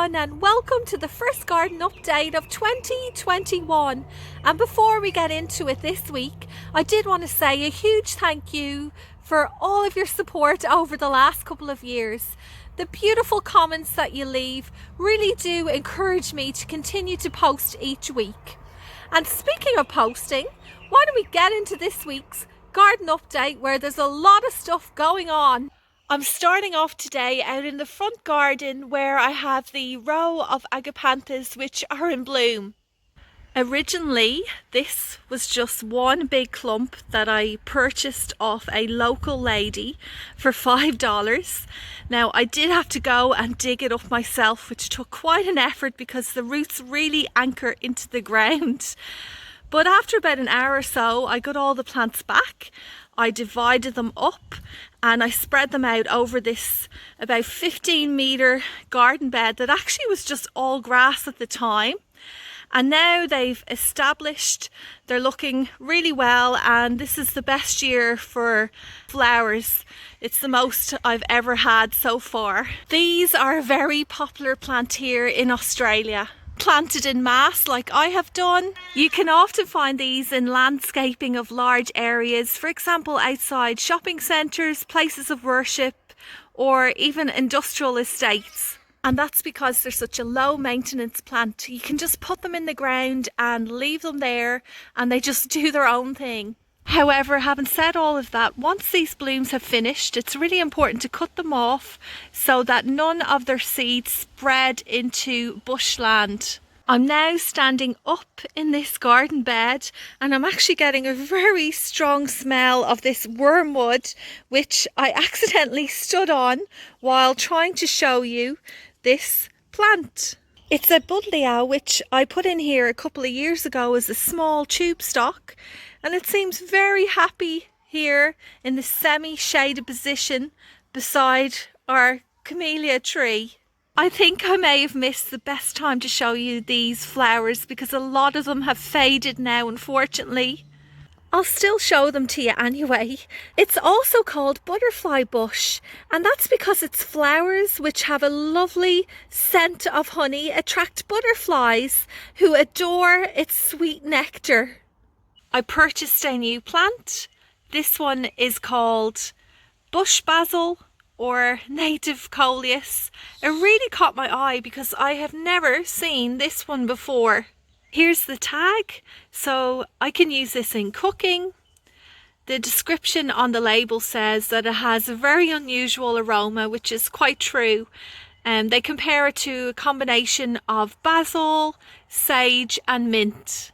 everyone, and welcome to the first garden update of 2021. And before we get into it this week, I did want to say a huge thank you for all of your support over the last couple of years. The beautiful comments that you leave really do encourage me to continue to post each week. And speaking of posting, why don't we get into this week's garden update, where there's a lot of stuff going on. I'm starting off today out in the front garden where I have the row of Agapanthus which are in bloom. Originally, this was just one big clump that I purchased off a local lady for $5. Now, I did have to go and dig it up myself, which took quite an effort because the roots really anchor into the ground. But after about an hour or so, I got all the plants back. I divided them up and I spread them out over this about 15-metre garden bed that actually was just all grass at the time. And now they've established, they're looking really well, and this is the best year for flowers. It's the most I've ever had so far. These are a very popular plant here in Australia. Planted in mass like I have done. You can often find these in landscaping of large areas, for example outside shopping centres, places of worship, or even industrial estates. And that's because they're such a low maintenance plant. You can just put them in the ground and leave them there and they just do their own thing. However, having said all of that, once these blooms have finished, it's really important to cut them off so that none of their seeds spread into bushland. I'm now standing up in this garden bed and I'm actually getting a very strong smell of this wormwood, which I accidentally stood on while trying to show you this plant. It's a Buddleia which I put in here a couple of years ago as a small tube stock, and it seems very happy here in the semi-shaded position beside our camellia tree. I think I may have missed the best time to show you these flowers because a lot of them have faded now, unfortunately. I'll still show them to you anyway. It's also called butterfly bush, and that's because its flowers, which have a lovely scent of honey, attract butterflies who adore its sweet nectar. I purchased a new plant. This one is called bush basil or native coleus. It really caught my eye because I have never seen this one before. Here's the tag, so I can use this in cooking. The description on the label says that it has a very unusual aroma, which is quite true. They compare it to a combination of basil, sage and mint.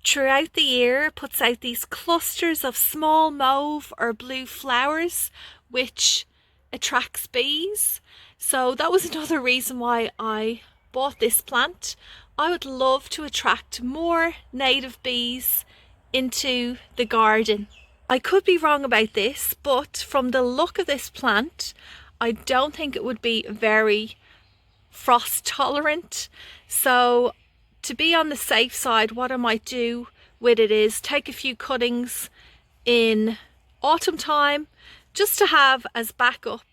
Throughout the year, it puts out these clusters of small mauve or blue flowers, which attracts bees. So that was another reason why I bought this plant. I would love to attract more native bees into the garden. I could be wrong about this, but from the look of this plant, I don't think it would be very frost tolerant. So to be on the safe side, what I might do with it is take a few cuttings in autumn time just to have as backup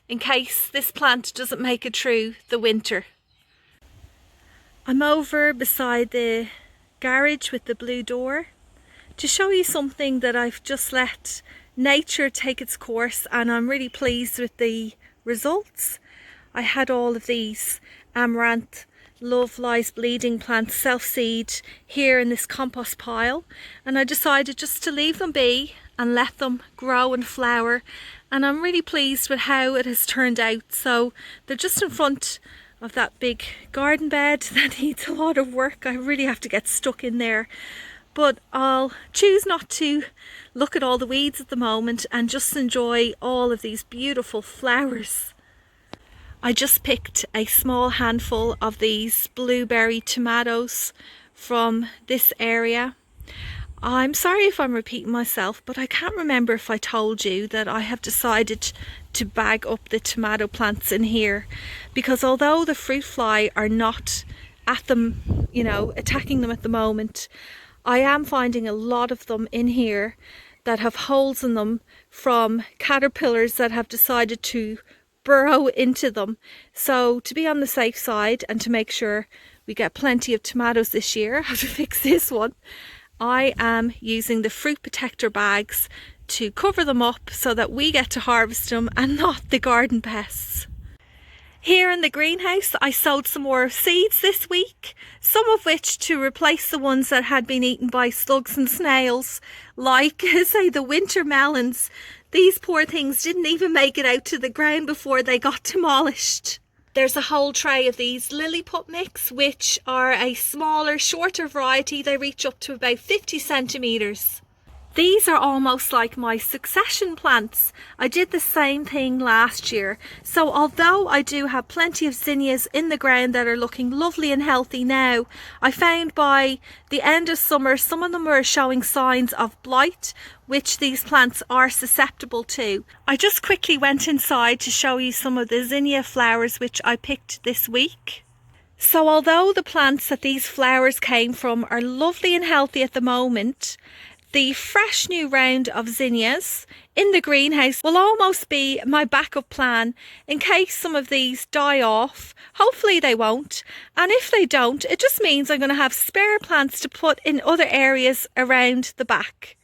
in case this plant doesn't make it through the winter. I'm over beside the garage with the blue door to show you something that I've just let nature take its course, and I'm really pleased with the results. I had all of these amaranth, love lies bleeding plants self-seed here in this compost pile, and I decided just to leave them be and let them grow and flower, and I'm really pleased with how it has turned out. So they're just in front of that big garden bed that needs a lot of work. I really have to get stuck in there, but I'll choose not to look at all the weeds at the moment and just enjoy all of these beautiful flowers. I just picked a small handful of these blueberry tomatoes from this area. I'm sorry if I'm repeating myself, but I can't remember if I told you that I have decided to bag up the tomato plants in here, because although the fruit fly are not at them, attacking them at the moment, I am finding a lot of them in here that have holes in them from caterpillars that have decided to burrow into them. So to be on the safe side and to make sure we get plenty of tomatoes this year, I have to fix this one. I am using the fruit protector bags to cover them up so that we get to harvest them and not the garden pests. Here in the greenhouse, I sowed some more seeds this week, some of which to replace the ones that had been eaten by slugs and snails, like, say, the winter melons. These poor things didn't even make it out to the ground before they got demolished. There's a whole tray of these Lilliput mix, which are a smaller, shorter variety. They reach up to about 50 centimetres. These are almost like my succession plants. I did the same thing last year. So although I do have plenty of zinnias in the ground that are looking lovely and healthy now, I found by the end of summer some of them were showing signs of blight, which these plants are susceptible to. I just quickly went inside to show you some of the Zinnia flowers which I picked this week. So although the plants that these flowers came from are lovely and healthy at the moment, the fresh new round of zinnias in the greenhouse will almost be my backup plan in case some of these die off. Hopefully they won't, and if they don't, it just means I'm going to have spare plants to put in other areas around the back.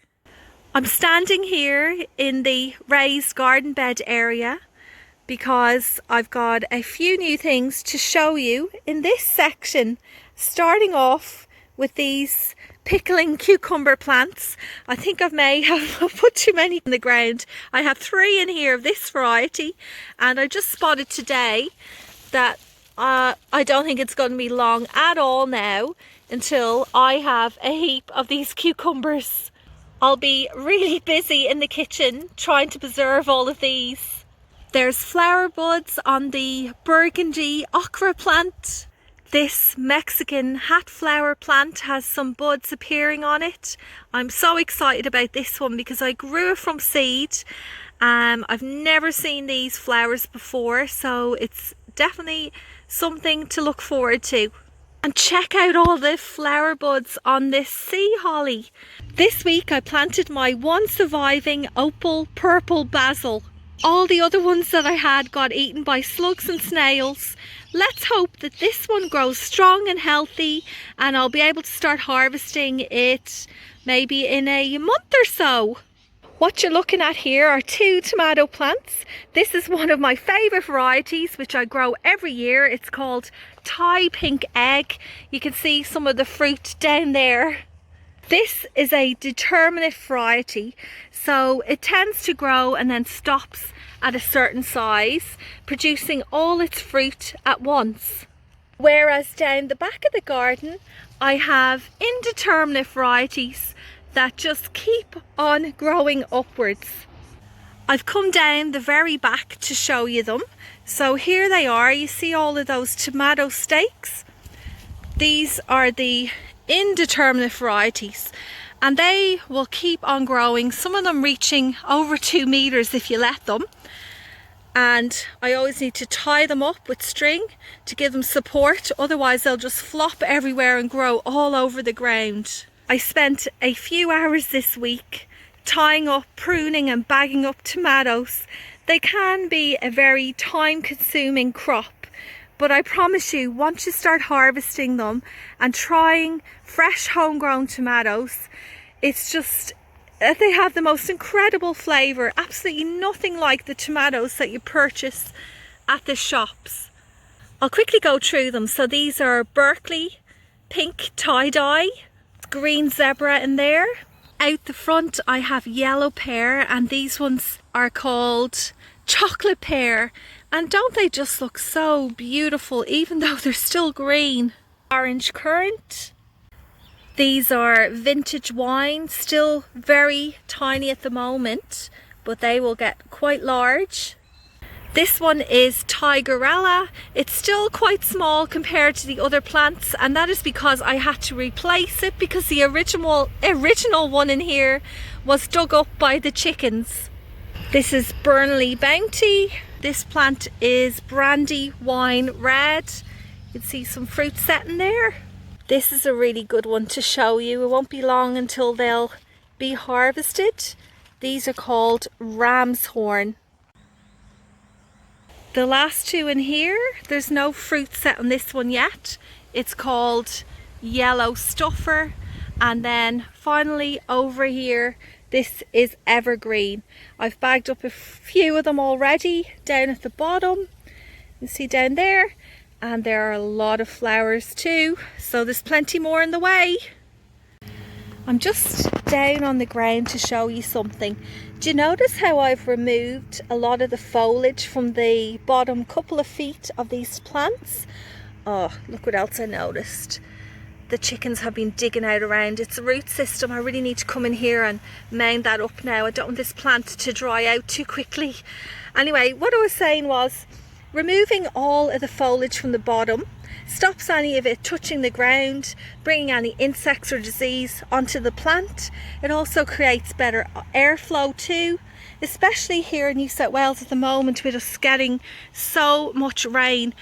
I'm standing here in the raised garden bed area because I've got a few new things to show you in this section, starting off with these pickling cucumber plants. I think I may have put too many in the ground. I have 3 in here of this variety, and I just spotted today that I don't think it's going to be long at all now until I have a heap of these cucumbers. I'll be really busy in the kitchen trying to preserve all of these. There's flower buds on the burgundy okra plant. This Mexican hat flower plant has some buds appearing on it. I'm so excited about this one because I grew it from seed. I've never seen these flowers before, so it's definitely something to look forward to. And check out all the flower buds on this sea holly. This week I planted my one surviving opal purple basil. All the other ones that I had got eaten by slugs and snails. Let's hope that this one grows strong and healthy and I'll be able to start harvesting it maybe in a month or so. What you're looking at here are 2 tomato plants. This is one of my favourite varieties which I grow every year. It's called Thai Pink Egg. You can see some of the fruit down there. This is a determinate variety, so it tends to grow and then stops at a certain size, producing all its fruit at once. Whereas down the back of the garden, I have indeterminate varieties that just keep on growing upwards. I've come down the very back to show you them. So here they are. You see all of those tomato stakes? These are the indeterminate varieties, and they will keep on growing, some of them reaching over 2 meters if you let them. And I always need to tie them up with string to give them support, otherwise they'll just flop everywhere and grow all over the ground. I spent a few hours this week tying up, pruning and bagging up tomatoes. They can be a very time-consuming crop, but I promise you, once you start harvesting them and trying fresh homegrown tomatoes, it's just, they have the most incredible flavour. Absolutely nothing like the tomatoes that you purchase at the shops. I'll quickly go through them. So these are Berkeley, pink tie-dye, green zebra in there. Out the front I have yellow pear, and these ones are called chocolate pear. And don't they just look so beautiful even though they're still green? Orange currant. These are vintage wine, still very tiny at the moment, but they will get quite large. This one is Tigerella. It's still quite small compared to the other plants, and that is because I had to replace it because the original one in here was dug up by the chickens. This is Burnley Bounty. This plant is brandy wine red. You can see some fruit setting there. This is a really good one to show you. It won't be long until they'll be harvested. These are called ram's horn. The last two in here, there's no fruit set on this one yet. It's called Yellow Stuffer. And then finally over here, this is Evergreen. I've bagged up a few of them already down at the bottom. You see down there, and there are a lot of flowers too, so there's plenty more in the way. I'm just down on the ground to show you something. Do you notice how I've removed a lot of the foliage from the bottom couple of feet of these plants? Oh, look what else I noticed. The chickens have been digging out around its root system. I really need to come in here and mound that up now. I don't want this plant to dry out too quickly. Anyway, what I was saying was, removing all of the foliage from the bottom stops any of it touching the ground, bringing any insects or disease onto the plant. It also creates better airflow too, especially here in New South Wales at the moment with us getting so much rain.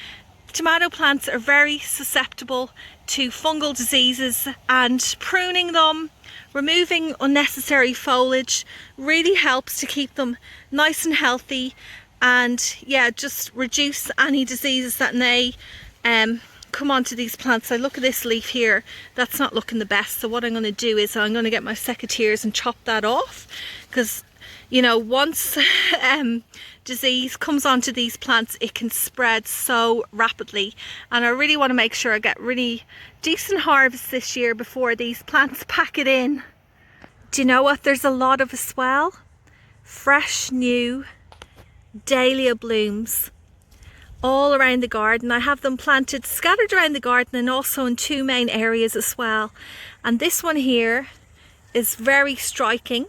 Tomato plants are very susceptible to fungal diseases, and pruning them, removing unnecessary foliage really helps to keep them nice and healthy, and yeah, just reduce any diseases that may come onto these plants. So look at this leaf here, that's not looking the best. So what I'm going to do is I'm going to get my secateurs and chop that off, because you know, once disease comes onto these plants, it can spread so rapidly, and I really want to make sure I get really decent harvests this year before these plants pack it in. Do you know what there's a lot of as well? Fresh new dahlia blooms all around the garden. I have them planted scattered around the garden and also in two main areas as well, and this one here is very striking.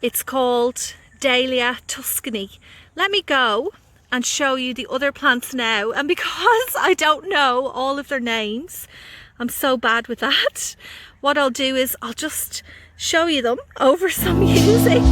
It's called Dahlia Tuscany. Let me go and show you the other plants now, and because I don't know all of their names, I'm so bad with that, what I'll do is I'll just show you them over some music.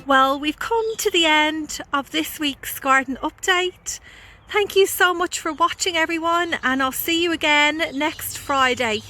Well, we've come to the end of this week's garden update. Thank you so much for watching, everyone, and I'll see you again next Friday.